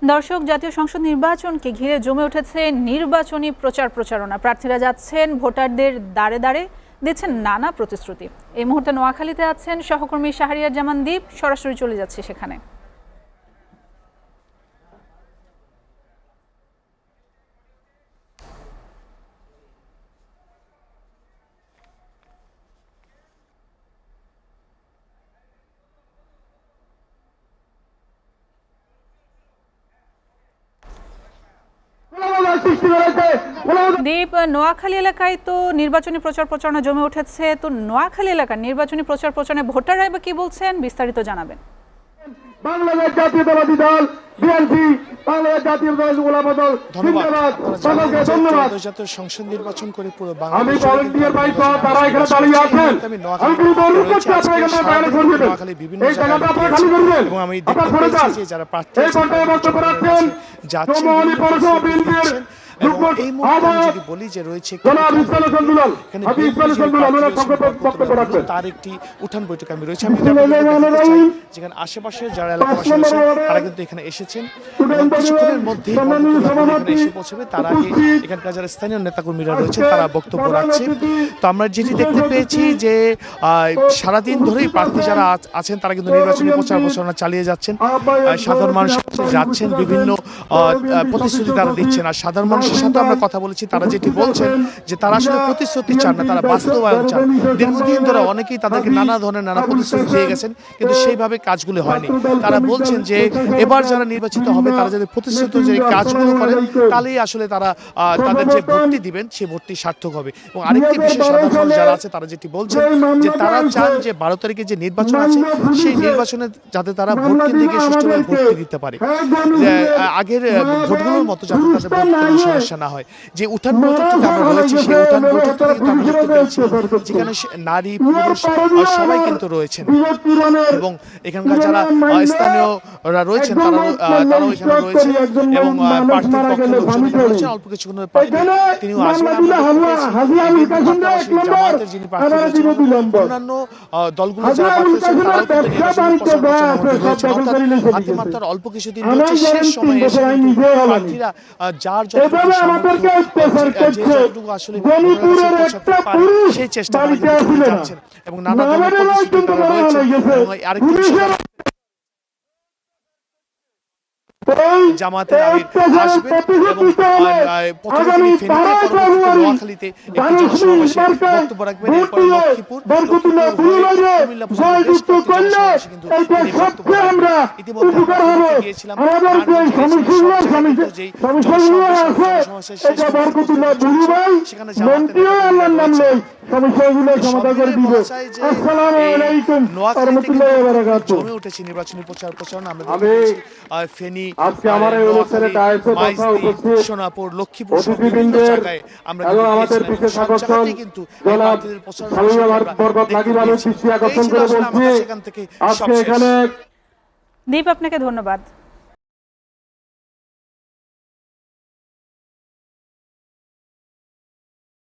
দর্শক, জাতীয় সংসদ নির্বাচনকে ঘিরে জমে উঠেছে নির্বাচনী প্রচারণা। প্রার্থীরা যাচ্ছেন ভোটারদের দ্বারে দ্বারে, দিচ্ছেন নানা প্রতিশ্রুতি। এই মুহূর্তে নোয়াখালীতে আছেন সহকর্মী শাহরিয়ার জামান দীপ, সরাসরি চলে যাচ্ছে সেখানে। দীপ, নোয়াখালী এলাকায় তো নির্বাচনী প্রচারণা জমে উঠেছে। তো নোয়াখালী এলাকার নির্বাচনী প্রচারণায় ভোটাররা এবার কি বলছেন, বিস্তারিত জানাবেন। বাংলাদেশ জাতীয়তাবাদী দল বিএনপি, বাংলাদেশ জাতীয় দল ওলামা দল জিন্দাবাদ। সকলকে ধন্যবাদ। জাতীয় সংসদ নির্বাচন করে পুরো আমি ভলান্টিয়ার ভাই সহ তারা এখানে দাঁড়িয়ে আছেন। আমি কিন্তু অনুরোধ করছি আপনারা এখানে বাইরে করবেন, এই জায়গাটা আপনারা খালি করবেন। এবং আমি আপনারা সরে যান। যারা প্রার্থী এই পর্যায়ে বক্তব্য রাখছেন চৌমুহনী পৌরসভা বিএনপির তার একটি উঠান বৈঠক আমি রয়েছে। আমি যেখানে আশেপাশে যারা এলাকাবাসী রয়েছে তারা কিন্তু এখানে এসেছেন এবং কিছুক্ষণের মধ্যেই এসে পৌঁছবে। তার আগে এখানকার যারা স্থানীয় নেতাকর্মীরা রয়েছে তারা বক্তব্য রাখছে। তো আমরা যেটি দেখতে পেয়েছি যে সারাদিন ধরেই প্রার্থী যারা আছেন তারা কিন্তু নির্বাচনী প্রচারণা চালিয়ে যাচ্ছেন। সাধারণ মানুষ যাচ্ছেন, বিভিন্ন প্রতিশ্রুতি তারা দিচ্ছেন। আর সাধারণ মানুষের সাথে আমরা কথা বলেছি, তারা যেটি বলছেন যে তারা আসলে প্রতিশ্রুতি চান না, তারা বাস্তবায়ন চান। দীর্ঘদিন ধরে অনেকেই তাদেরকে নানা ধরনের নানা প্রতিশ্রুতি দিয়ে গেছেন, কিন্তু সেইভাবে কাজগুলো হয়নি। তারা বলছেন যে এবার যারা নির্বাচিত হবে তারা যদি প্রতিশ্রুত যে কাজগুলো করেন তাহলেই আসলে তারা তাদের যে ভোটটি দিবেন সেই ভোটটি সার্থক হবে। এবং আরেকটি বিষয় সাধারণ মানুষ যারা আছে তারা যেটি বলছেন যে তারা চান যে 12 তারিখে যে নির্বাচন আছে সেই নির্বাচনে যাতে তারা ভোট কেন্দ্রে গিয়ে সুষ্ঠুভাবে ভোটটি দিতে পারে, আগের ভোটগুলোর মতো যাতে তাদের ভোট সমস্যা না হয়। যে উঠান বৈঠকটিতে আমরা রয়েছি সেই উঠান বৈঠকটিতে কিন্তু আমরা দেখতে পেয়েছি যেখানে নারী পুরুষ সবাই কিন্তু রয়েছেন এবং এখানকার যারা স্থানীয়রা রয়েছেন তারাও এখানে রয়েছে এবং প্রার্থীর পক্ষে লোকজন রয়েছেন। অল্প কিছুক্ষণের প্রার্থী তিনিও আসবেন। জামায়াতের যিনি প্রার্থী রয়েছেন, অন্যান্য দলগুলো যারা প্রার্থী রয়েছেন তারাও কিন্তু নির্বাচনী প্রচারণার মধ্যে রয়েছেন। অর্থাৎ হাতে অল্প কিছুদিন রয়েছে, শেষ সময়ে এসে প্রার্থীরা যার যতটুকু আসলে সেই চেষ্টা চাচ্ছেন এবং নানা ধরনের প্রতিশ্রুতি তারা রয়েছে। এবং আরেকটি বিষয় জামাতের আমির আসবেন এবং প্রথমে তিনি ফেনীতে, পরবর্তীতে নোয়াখালীতে একটি জনসমাবেশে বক্তব্য রাখবেন। এরপরে লক্ষ্মীপুর, কুমিল্লা জনসমাবেশে কিন্তু তিনি বক্তব্য রাখবেন। ইতিমধ্যে আমরা গিয়েছিলাম সেখানে জমে উঠেছে নির্বাচনী প্রচারণা। আমরা ফেনী, সোনাপুর, লক্ষ্মীপুর বিভিন্ন জায়গায় আমরা কিন্তু দীপ, আপনাকে ধন্যবাদ।